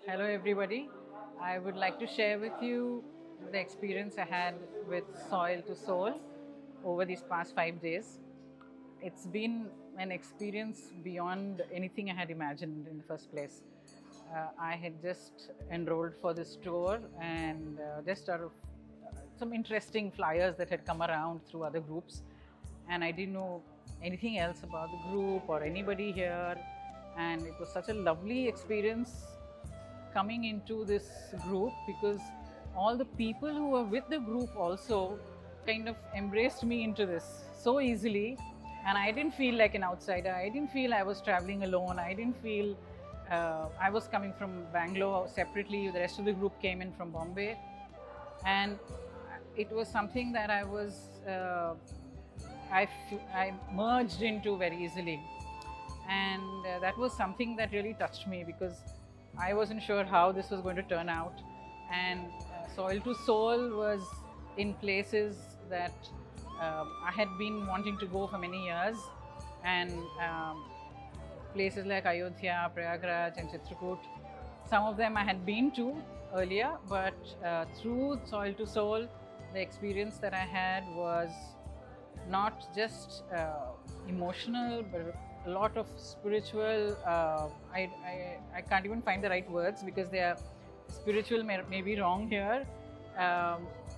Hello, everybody. I would like to share with you the experience I had with Soil to Soul over these past 5 days. It's been an experience beyond anything I had imagined in the first place. I had just enrolled for this tour and just out of some interesting flyers that had come around through other groups, and I didn't know anything else about the group or anybody here, and it was such a lovely experience coming into this group because all the people who were with the group also kind of embraced me into this so easily, and I didn't feel like an outsider. I didn't feel I was traveling alone. I didn't feel I was coming from Bangalore separately. The rest of the group came in from Bombay, and it was something that I merged into very easily, and that was something that really touched me because I wasn't sure how this was going to turn out. And Soil to Soul was in places that I had been wanting to go for many years, and places like Ayodhya, Prayagraj, and Chitrakoot. Some of them I had been to earlier, but through Soil to Soul, the experience that I had was not just emotional, but a lot of spiritual. I can't even find the right words because they are spiritual, may be wrong here.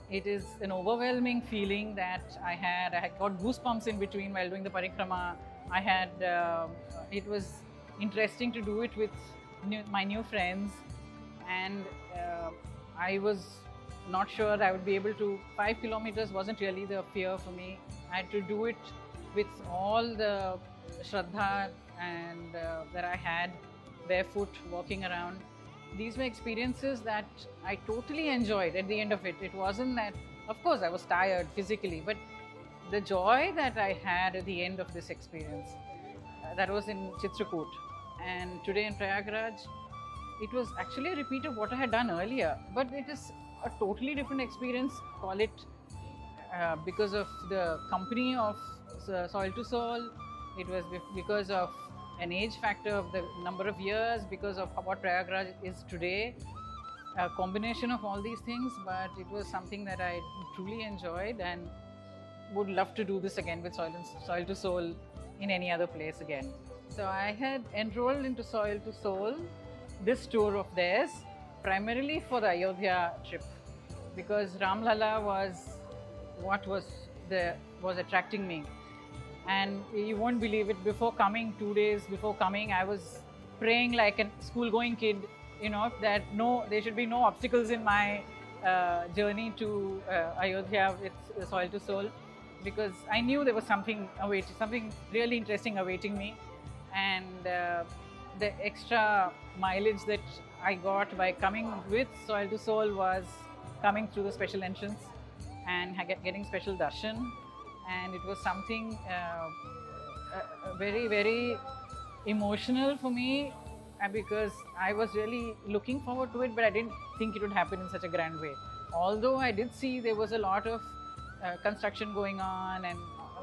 It is an overwhelming feeling that I had. I had got goosebumps in between while doing the parikrama. I had. It was interesting to do it with my new friends, and I was not sure I would be able to. 5 kilometers wasn't really the fear for me. I had to do it with all the shraddha and that I had, barefoot, walking around. These were experiences that I totally enjoyed at the end of it. It wasn't that, of course, I was tired physically, but the joy that I had at the end of this experience, that was in Chitrakoot. And today in Prayagraj, it was actually a repeat of what I had done earlier, but it is a totally different experience. Call it because of the company of Soil to Soul. It was because of an age factor of the number of years, because of what Prayagraj is today, a combination of all these things. But it was something that I truly enjoyed and would love to do this again with Soil to Soul in any other place again. So I had enrolled into Soil to Soul, this tour of theirs, primarily for the Ayodhya trip, because Ramlala was what was attracting me. And you won't believe it, before coming, 2 days before coming, I was praying like a school-going kid, that there should be no obstacles in my journey to Ayodhya with Soil to Soul, because I knew there was something really interesting awaiting me. And the extra mileage that I got by coming with Soil to Soul was coming through the special entrance and getting special darshan. And it was something very, very emotional for me, because I was really looking forward to it, but I didn't think it would happen in such a grand way. Although I did see there was a lot of construction going on and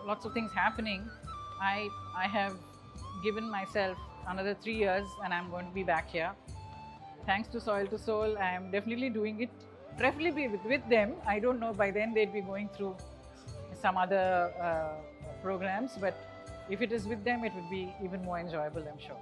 lots of things happening, I have given myself another 3 years and I'm going to be back here. Thanks to Soil to Soul, I am definitely doing it, preferably with them. I don't know, by then they'd be going through some other programs, but if it is with them, it would be even more enjoyable, I'm sure.